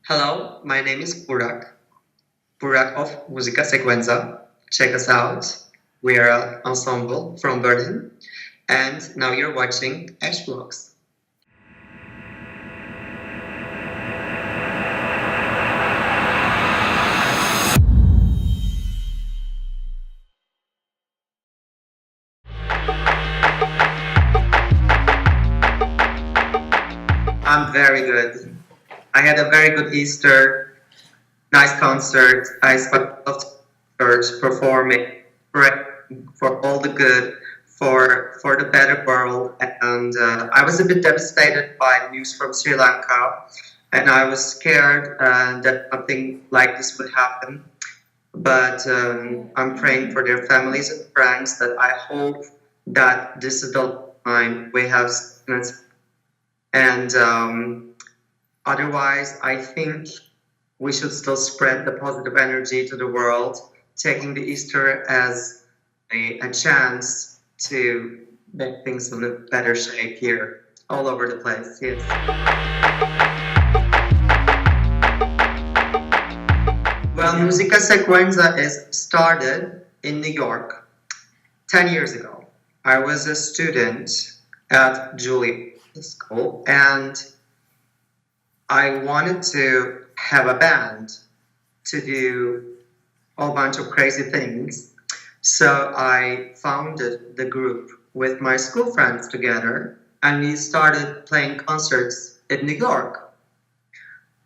Hello, my name is Burak. Burak of Musica Sequenza. Check us out. We are an ensemble from Berlin, and now you're watching Ash Vlogs. I'm very good. I had a very good Easter, nice concert. I spent a lot of church performing, praying for all the good, for the better world. And I was a bit devastated by news from Sri Lanka, and I was scared that something like this would happen. But I'm praying for their families and friends that I hope that this is the time we have and otherwise, I think we should still spread the positive energy to the world, taking the Easter as a chance to make things in a better shape here, all over the place. Yes. Well, Musica Sequenza is started in New York 10 years ago. I was a student at Julia School, and I wanted to have a band to do a whole bunch of crazy things. So I founded the group with my school friends together, and we started playing concerts in New York.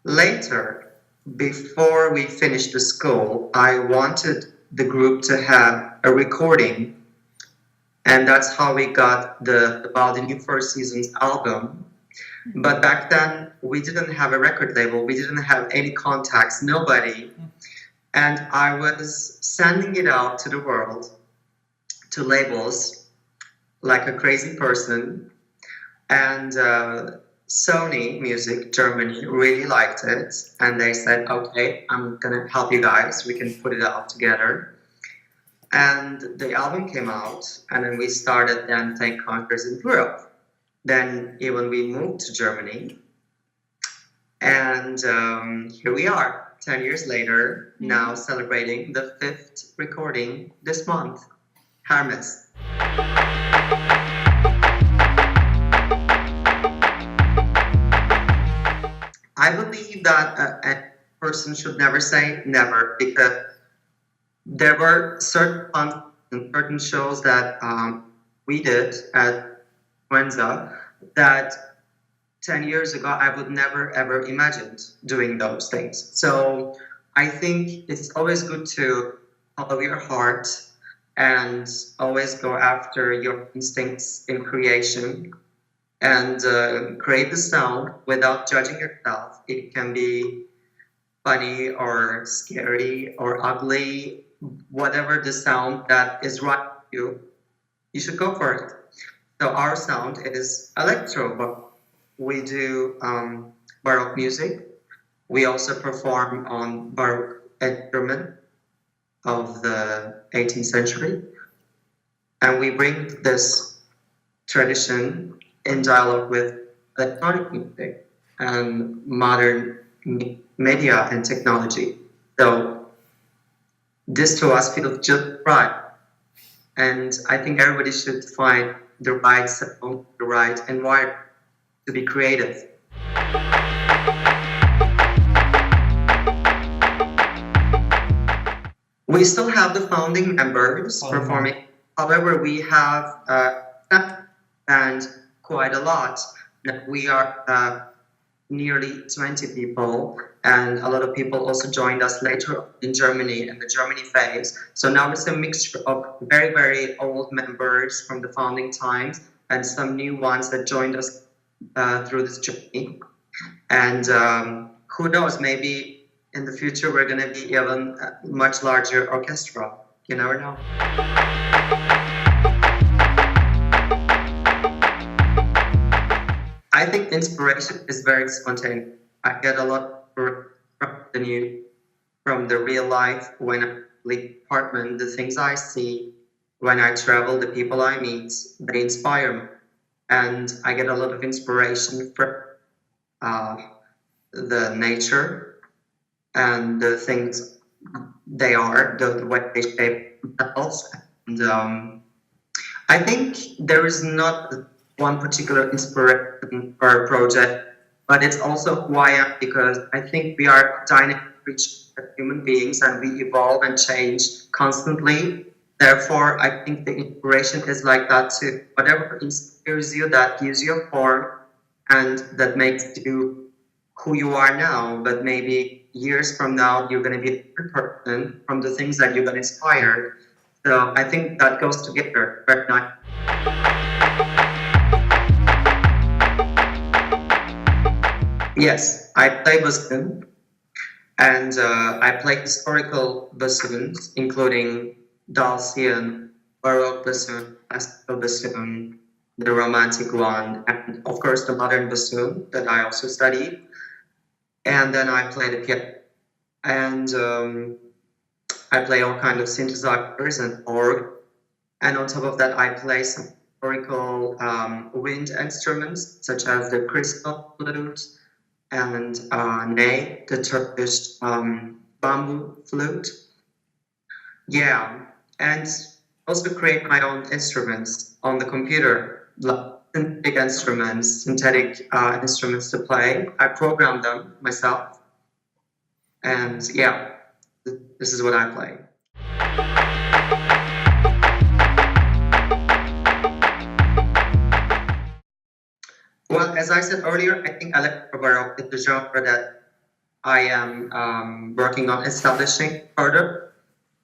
Later, before we finished the school, I wanted the group to have a recording, and that's how we got the About the New First Seasons album. But back then, we didn't have a record label. We didn't have any contacts, nobody. And I was sending it out to the world, to labels, like a crazy person. And Sony Music Germany really liked it. And they said, okay, I'm going to help you guys. We can put it out together. And the album came out. And then we started then playing concerts in Europe. Then even we moved to Germany, and here we are, 10 years later, now celebrating the 5th recording this month, Hermes. I believe that a person should never say never, because there were certain shows that we did at Sequenza that 10 years ago I would never ever imagined doing those things. So I think it's always good to follow your heart and always go after your instincts in creation and create the sound without judging yourself. It can be funny or scary or ugly, whatever the sound that is right for you, you should go for it. So our sound is electro, but we do Baroque music. We also perform on Baroque instrument of the 18th century. And we bring this tradition in dialogue with electronic music and modern media and technology. So this to us feels just right. And I think everybody should find the right sound, the right environment to be creative. We still have the founding members performing. However, we have and quite a lot. We are nearly 20 people, and a lot of people also joined us later in Germany, in the Germany phase. So now it's a mixture of very, very old members from the founding times and some new ones that joined us through this journey. And who knows, maybe in the future we're going to be even a much larger orchestra. You never know. I think inspiration is very spontaneous. I get a lot from the new, from the real life, when I leave the apartment, the things I see, when I travel, the people I meet, they inspire me. And I get a lot of inspiration from the nature, and the things they are, the way they shape themselves. And I think there is not one particular inspiration or project, but it's also who I am, because I think we are dynamic creatures as human beings and we evolve and change constantly. Therefore, I think the inspiration is like that too. Whatever inspires you, that gives you a form and that makes you who you are now, but maybe years from now, you're going to be a different person from the things that you've been inspired. So I think that goes together very nice. Yes, I play bassoon, and I play historical bassoons, including Dalcian, Baroque bassoon, classical bassoon, the romantic one, and of course the modern bassoon that I also studied. And then I play the piano, and I play all kinds of synthesizers and org. And on top of that, I play some historical wind instruments, such as the crystal flute and ney, the Turkish bamboo flute. Yeah, and also create my own instruments on the computer, like synthetic instruments to play. I program them myself, and yeah, this is what I play. Well, as I said earlier, I think electro baroque is the genre that I am working on establishing further.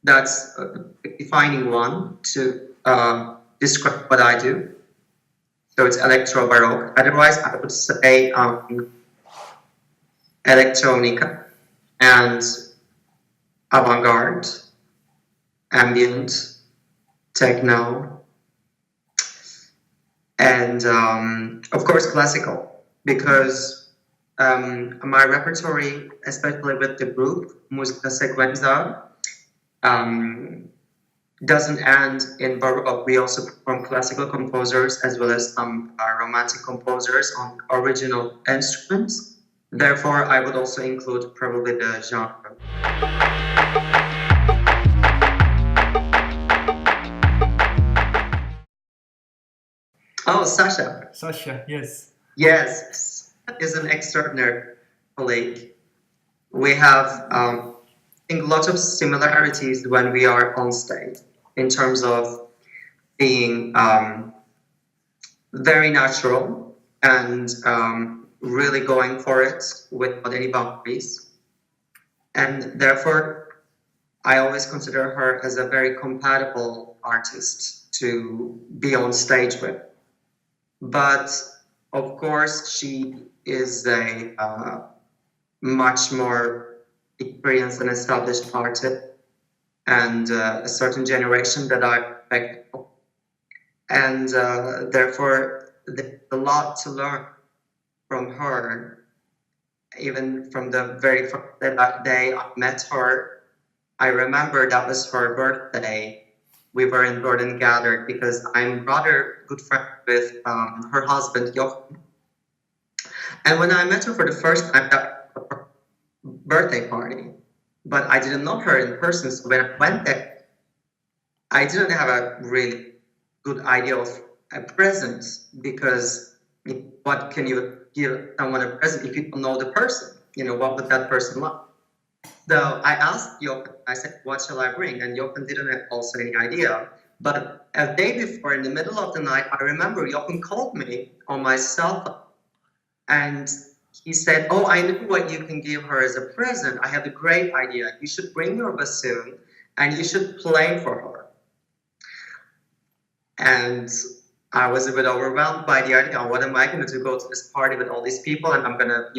That's a defining one to describe what I do. So it's electro baroque. Otherwise, I would say electronica and avant-garde, ambient, techno, and of course classical, because my repertoire, especially with the group Musica Sequenza, doesn't end in baroque. We also perform classical composers as well as some romantic composers on original instruments. Therefore, I would also include probably the genre. Oh, Sasha. Sasha, yes. Yes, is an extraordinary colleague. We have, I think, lots of similarities when we are on stage in terms of being very natural and really going for it without any boundaries. And therefore, I always consider her as a very compatible artist to be on stage with. But of course, she is a much more experienced and established artist, and a certain generation that I respect. And therefore, there's a lot to learn from her. Even from the very first day I met her, I remember that was her birthday. We were in Berlin gathered because I'm rather good friend with her husband, Jochen. And when I met her for the first time, that was her birthday party. But I didn't know her in person, so when I went there, I didn't have a really good idea of a present, because what can you give someone a present if you don't know the person? What would that person like? So I asked Jochen, I said, what shall I bring? And Jochen didn't have also any idea. But a day before, in the middle of the night, I remember Jochen called me on my cell phone. And he said, oh, I know what you can give her as a present. I have a great idea. You should bring your bassoon and you should play for her. And I was a bit overwhelmed by the idea. What am I going to do? Go to this party with all these people and I'm going to,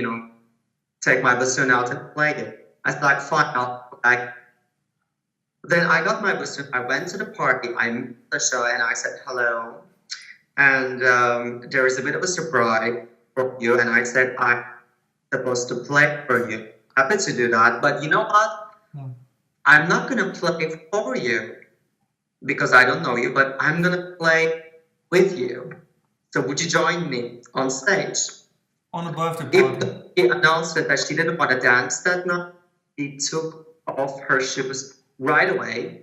take my bassoon out and play it. I was like, fine, Then I got my bassoon. I went to the party. I met Sasha and I said hello. And there is a bit of a surprise for you. And I said, I'm supposed to play for you. Happy to do that. But you know what? I'm not going to play for you because I don't know you, but I'm going to play with you. So would you join me on stage? On a birthday party. He announced that she didn't want to dance that night. she took off her shoes right away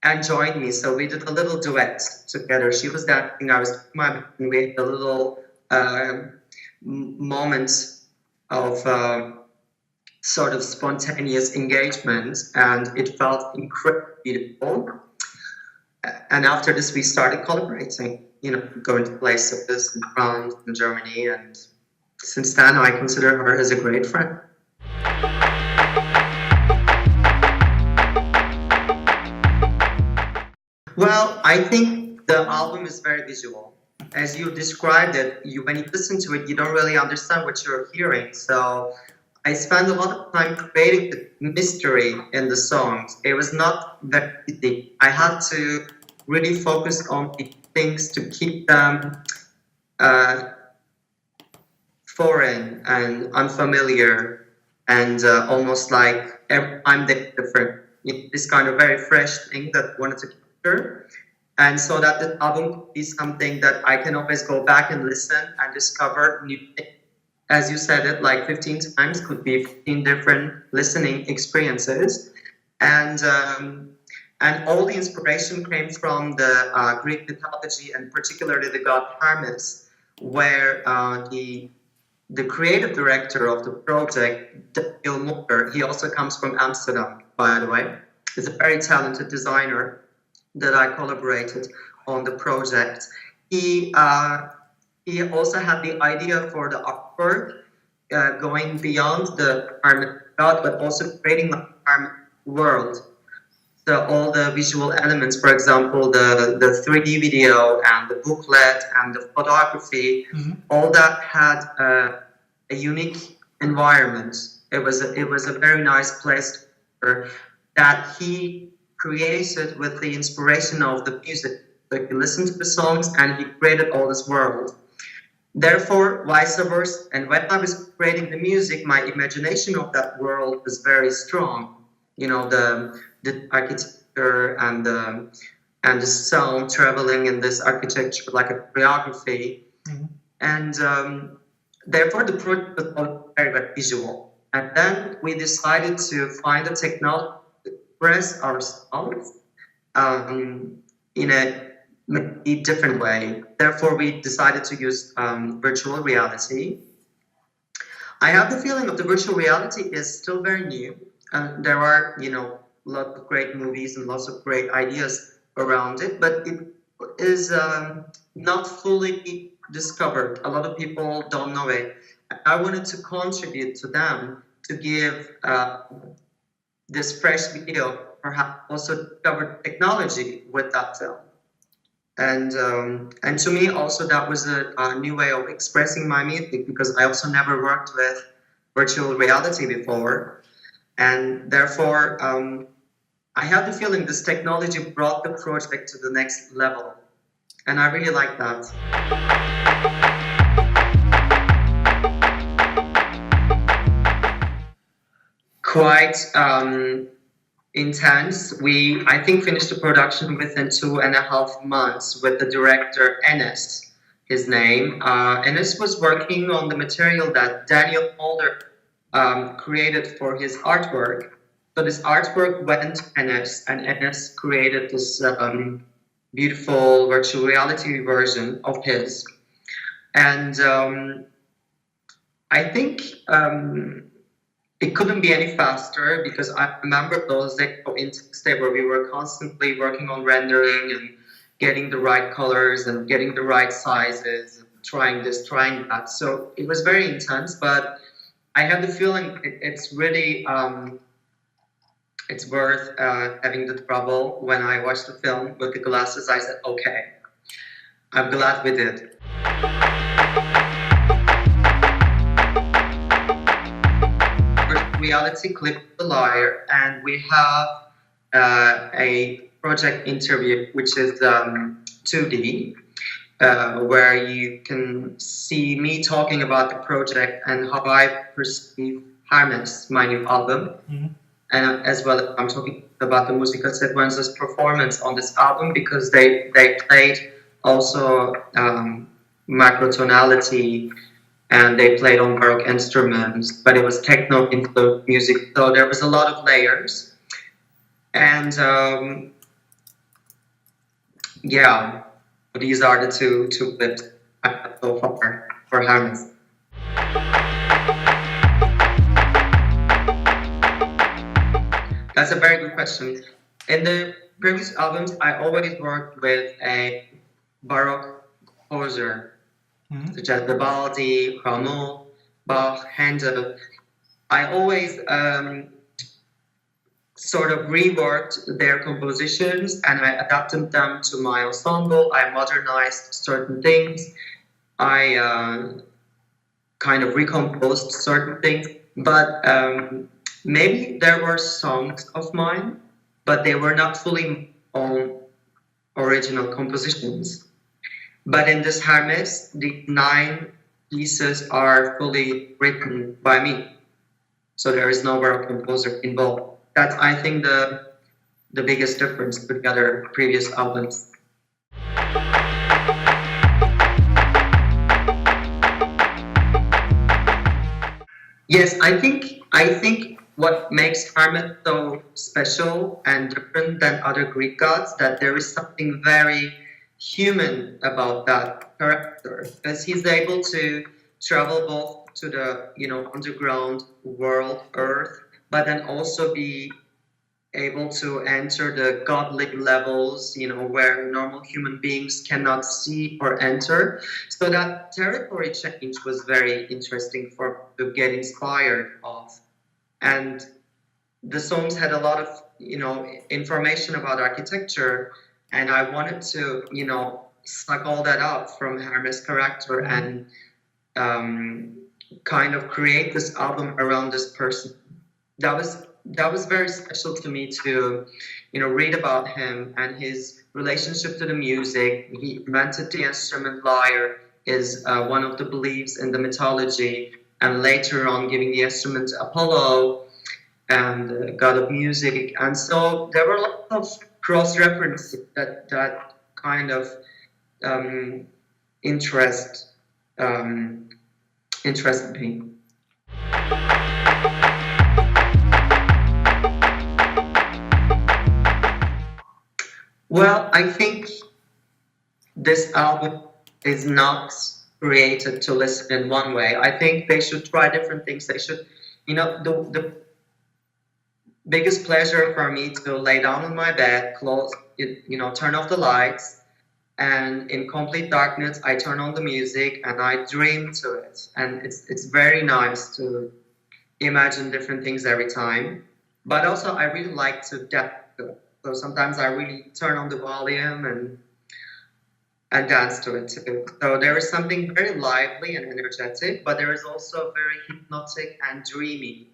and joined me. So we did a little duet together. She was dancing, I was doing my best, and we had a little moment of sort of spontaneous engagement, and it felt incredibly beautiful. And after this, we started collaborating, going to places in France and Germany, and since then, I consider her as a great friend. Well, I think the album is very visual. As you described it, when you listen to it, you don't really understand what you're hearing. So I spent a lot of time creating the mystery in the songs. It was not very easy. I had to really focus on the things to keep them foreign and unfamiliar, and almost like every time they're different. This kind of very fresh thing that I wanted to capture. And so that the album could be something that I can always go back and listen and discover new things. As you said it, like 15 times, could be 15 different listening experiences. And all the inspiration came from the Greek mythology, and particularly the god Hermes, where the creative director of the project, Daniel Muller, he also comes from Amsterdam, by the way. He's a very talented designer that I collaborated on the project. He also had the idea for the artwork, going beyond the Hermes god, but also creating a Hermes world. So all the visual elements, for example, the 3D video and the booklet and the photography, all that had a unique environment. It was a very nice place that he created with the inspiration of the music. Like, he listened to the songs and he created all this world. Therefore, vice versa. And when I was creating the music, my imagination of that world was very strong. The architecture and the sound traveling in this architecture like a choreography. And therefore the project was very, very visual. And then we decided to find a technology to express ourselves in a different way. Therefore we decided to use virtual reality. I have the feeling that the virtual reality is still very new. There are, lots of great movies and lots of great ideas around it, but it is not fully discovered. A lot of people don't know it. I wanted to contribute to them to give this fresh video, perhaps also discover technology with that film. And to me also that was a new way of expressing my music, because I also never worked with virtual reality before. And therefore, I have the feeling this technology brought the project to the next level. And I really like that. Quite intense. We, I think, finished the production within 2.5 months with the director, Enes, his name. Enes was working on the material that Daniel Mulder created for his artwork. So this artwork went to Enes, and Enes created this beautiful virtual reality version of his. And I think it couldn't be any faster, because I remember those days of Intex Day where we were constantly working on rendering and getting the right colors and getting the right sizes, trying this, trying that. So it was very intense, but I have the feeling it's really, it's worth having the trouble. When I watched the film with the glasses, I said, okay, I'm glad we did. Reality Clip The Liar, and we have a project interview, which is 2D, where you can see me talking about the project and how I perceive Hermes, my new album. And as well, I'm talking about the Musica Sequenza's performance on this album, because they played also macrotonality and they played on Baroque instruments, but it was techno influenced music, so there was a lot of layers. And yeah, these are the two clips I have so far for Hermes. That's a very good question. In the previous albums, I always worked with a Baroque composer, such as Vivaldi, Rameau, Bach, Handel. I always sort of reworked their compositions and I adapted them to my ensemble. I modernized certain things. I kind of recomposed certain things. But maybe there were songs of mine, but they were not fully on original compositions. But in this Hermes, the 9 pieces are fully written by me. So there is no Baroque composer involved. That's, I think, the biggest difference with the other previous albums. Yes, I think what makes Hermes so special and different than other Greek gods, that there is something very human about that character, because he's able to travel both to the underground world, Earth, but then also be able to enter the godly levels, where normal human beings cannot see or enter. So that territory change was very interesting for to get inspired of. And the songs had a lot of, information about architecture, and I wanted to, suck all that up from Hermes' character and kind of create this album around this person. That was very special to me to, read about him and his relationship to the music. He invented the instrument lyre, is one of the beliefs in the mythology, and later on giving the instrument to Apollo and the god of music. And so there were lots of cross references that kind of interested me. Well, I think this album is not created to listen in one way. I think they should try different things. They should, the biggest pleasure for me to lay down on my bed, close, turn off the lights, and in complete darkness, I turn on the music and I dream to it. And it's very nice to imagine different things every time. But also, I really like to dance to it. So sometimes I really turn on the volume and dance to it too. So there is something very lively and energetic, but there is also very hypnotic and dreamy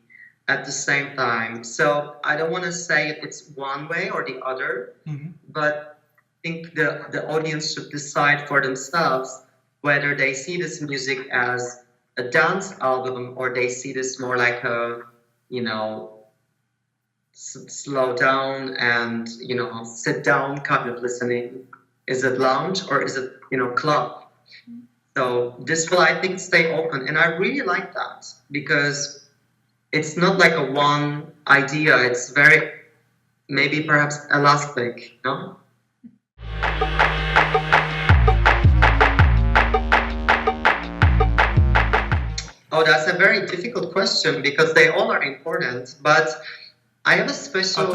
at the same time. So I don't want to say it's one way or the other, but I think the audience should decide for themselves whether they see this music as a dance album or they see this more like a, slow down and sit down kind of listening. Is it lounge or is it club? So this will, I think, stay open, and I really like that because it's not like a one idea. It's very maybe perhaps elastic, no? Oh, that's a very difficult question because they all are important, but I have a special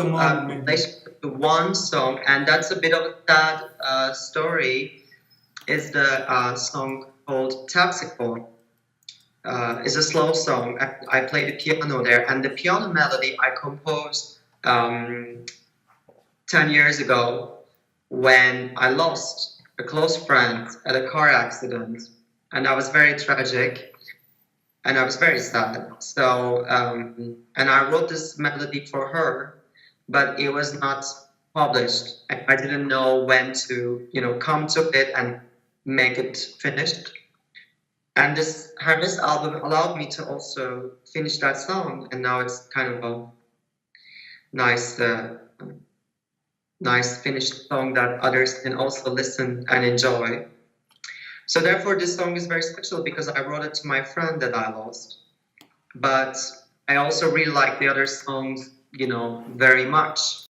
relationship to one song, and that's a bit of a sad story. Is the song called Tapsicle. It's a slow song. I play the piano there, and the piano melody I composed 10 years ago when I lost a close friend at a car accident, and that was very tragic. And I was very sad. So, and I wrote this melody for her, but it was not published. I didn't know when to, come to it and make it finished. And this Hermes album allowed me to also finish that song, and now it's kind of a nice, nice finished song that others can also listen and enjoy. So therefore, this song is very special because I wrote it to my friend that I lost. But I also really like the other songs, very much.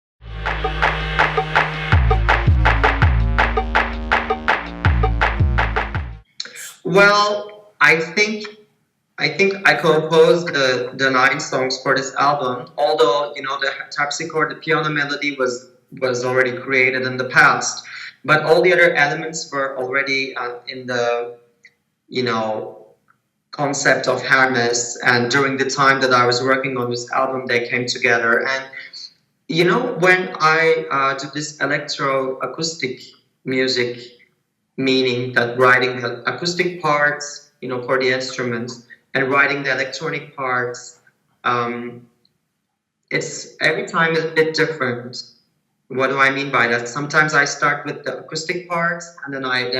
Well, I think I composed the 9 songs for this album. Although the harpsichord, the piano melody was already created in the past, but all the other elements were already in the concept of Hermes. And during the time that I was working on this album, they came together. And when I do this electroacoustic music, meaning that writing the acoustic parts, for the instruments, and writing the electronic parts, it's every time a bit different. What do I mean by that? Sometimes I start with the acoustic parts, and then I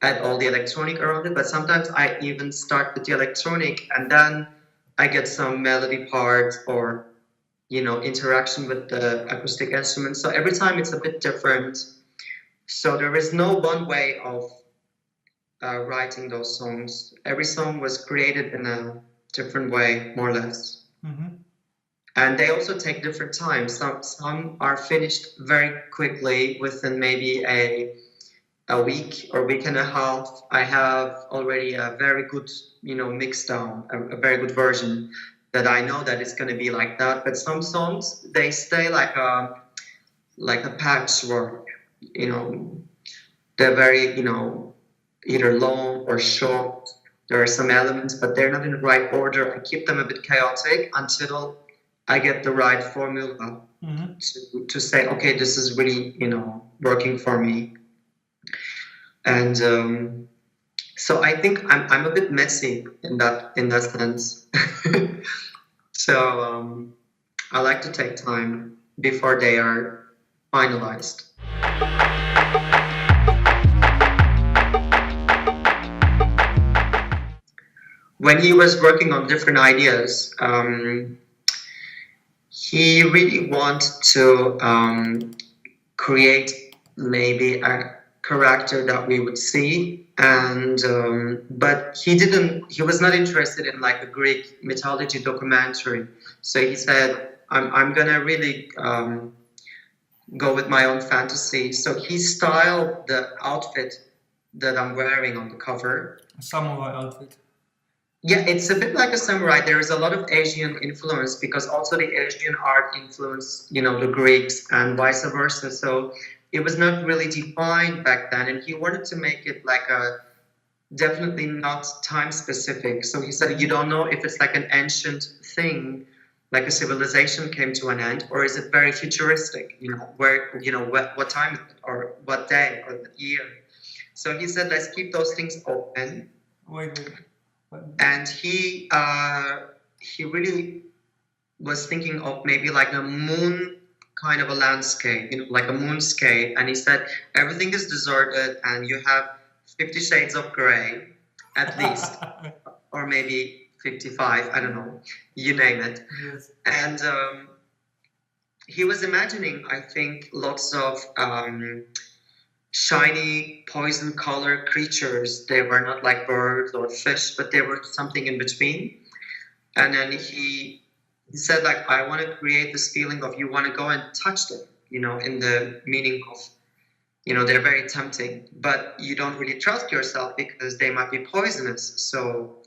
add all the electronic around it. But sometimes I even start with the electronic, and then I get some melody parts or interaction with the acoustic instruments. So every time it's a bit different. So there is no one way of writing those songs. Every song was created in a different way, more or less. Mm-hmm. And they also take different times. Some are finished very quickly, within maybe a week or week and a half. I have already a very good, mix down, a very good version that I know that it's going to be like that. But some songs, they stay like a patchwork. They're very, either long or short. There are some elements, but they're not in the right order. I keep them a bit chaotic until I get the right formula. Mm-hmm. to say, okay, this is really, working for me. And so I think I'm a bit messy in that sense. So I like to take time before they are finalized. When he was working on different ideas, he really wanted to create maybe a character that we would see, and but he was not interested in like a Greek mythology documentary. So he said, I'm gonna really go with my own fantasy. So he styled the outfit that I'm wearing on the cover. A samurai outfit. Yeah, it's a bit like a samurai. There is a lot of Asian influence because also the Asian art influenced, the Greeks and vice versa. So it was not really defined back then. And he wanted to make it like definitely not time specific. So he said, you don't know if it's like an ancient thing, like a civilization came to an end, or is it very futuristic, where, what time or what day or what year. So he said, let's keep those things open. Wait. And he really was thinking of maybe like a moon kind of a landscape, like a moonscape. And he said everything is deserted and you have 50 shades of gray at least, or maybe 55, I don't know, you name it. Yes. And he was imagining, I think, lots of shiny poison color creatures. They were not like birds or fish, but they were something in between. And then he said, like, I want to create this feeling of you want to go and touch them, in the meaning of, they're very tempting, but you don't really trust yourself because they might be poisonous. So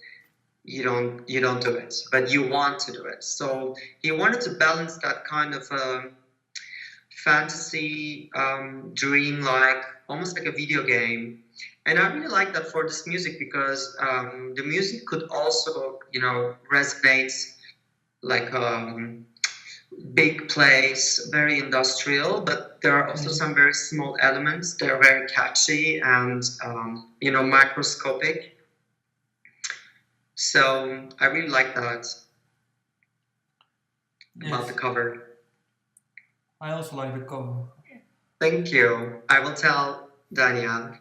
you don't do it, but you want to do it. So he wanted to balance that kind of fantasy, dream, like almost like a video game. And I really like that for this music because the music could also, resonate like big place, very industrial, but there are also some very small elements. They're very catchy and, microscopic. So I really like that about the cover. I also like the cover. Thank you. I will tell Danielle.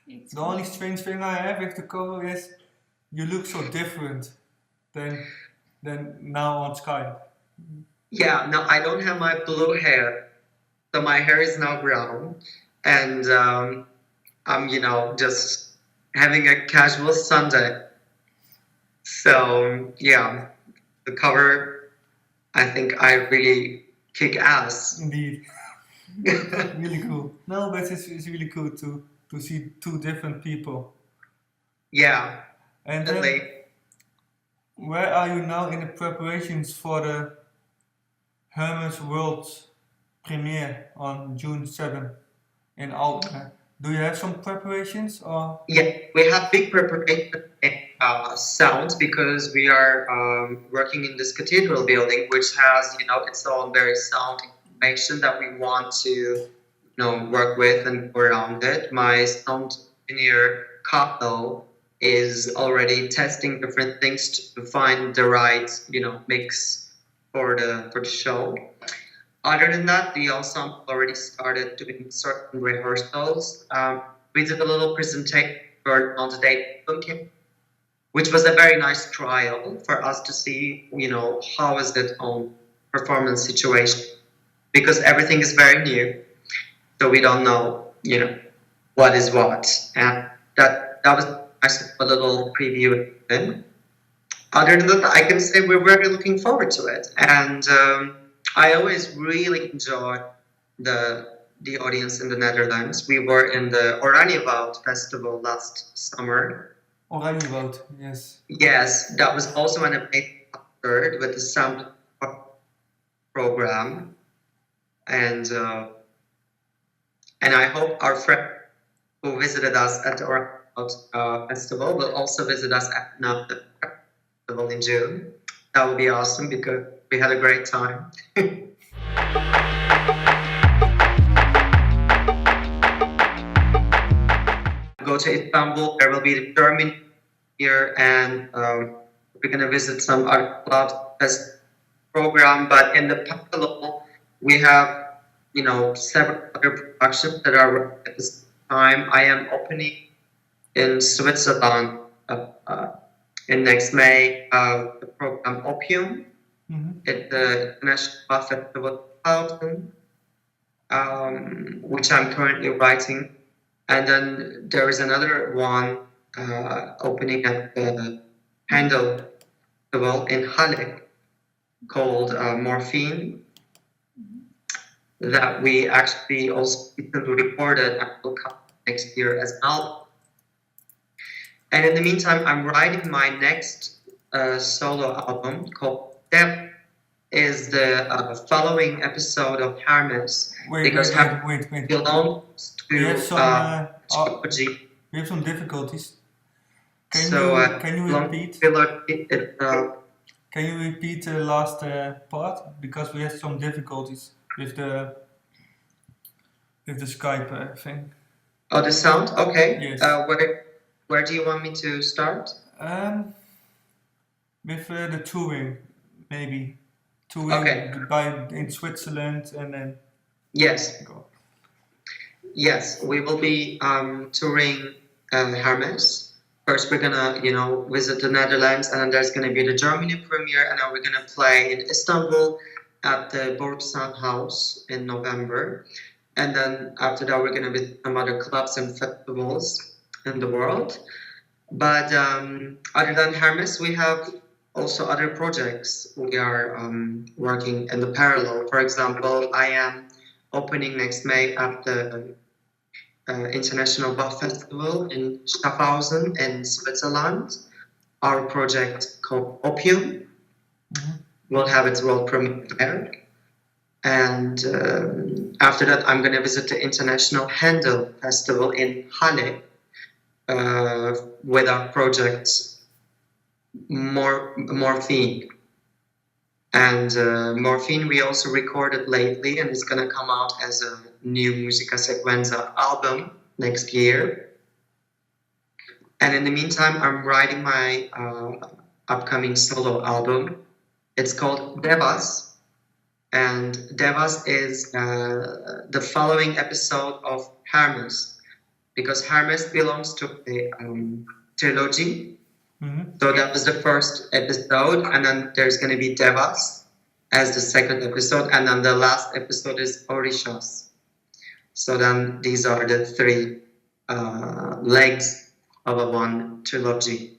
The only strange thing I have with the cover is you look so different than now on Skype. Yeah, no, I don't have my blue hair. So my hair is now brown. And I'm, just having a casual Sunday. So yeah, the cover, I think I really kick ass. Indeed. Really cool. No, but it's really cool to see two different people. Yeah, And definitely. where are you now in the preparations for the Hermes World premiere on June 7th in Alkmaar? Do you have some preparations or? Yeah, we have big preparation and sound because we are working in this cathedral building, which has, its own very sound information that we want to, work with and go around it. My sound engineer, Kato, is already testing different things to find the right, mix for the show. Other than that, the ensemble already started doing certain rehearsals. We did a little presentation on the day booking, which was a very nice trial for us to see, how is it on performance situation, because everything is very new, so we don't know, what is what, and that was nice, a little preview. Then, other than that, I can say we're very looking forward to it, and I always really enjoy the audience in the Netherlands. We were in the Oranjewoud Festival last summer. Oranjewoud, yes. Yes, that was also an amazing concert with the sound program, and I hope our friend who visited us at the Oranjewoud Festival will also visit us at the festival in June. That would be awesome because we had a great time. Go to Istanbul. There will be the German here, and we're gonna visit some other clubs as program. But in the parallel, we have several other productions that are at this time. I am opening in Switzerland in next May the program Opium at the International Bar Festival 2000, which I'm currently writing. And then there is another one opening at the Handel Festival in Halle called Morphine, that we actually also recorded and will come next year as an album. And in the meantime, I'm writing my next solo album called Step, is the following episode of Hermes. Wait. Belongs to we have trilogy. We have some difficulties. Can you repeat? Can you repeat the last part, because we have some difficulties with the Skype thing. Oh, the sound. Okay. Yes. Where do you want me to start? With the touring, maybe. Touring in Switzerland and then. Yes. Go. Yes, we will be touring Hermes. First, we're gonna, visit the Netherlands, and then there's gonna be the Germany premiere, and then we're gonna play in Istanbul at the Borgsan House in November, and then after that, we're gonna visit some other clubs and festivals in the world. But other than Hermes, we have also other projects we are working in the parallel. For example, I am opening next May at the International Bach Festival in Schaffhausen in Switzerland. Our project called Opium will have its world premiere there. And after that, I'm going to visit the International Handel Festival in Halle with our project Morphine. And Morphine we also recorded lately, and it's going to come out as a new Musica Sequenza album next year. And in the meantime, I'm writing my upcoming solo album. It's called Devas, and Devas is the following episode of Hermes, because Hermes belongs to a trilogy. So that was the first episode, and then there's going to be Devas as the second episode, and then the last episode is Orishas. So then these are the three legs of a one trilogy.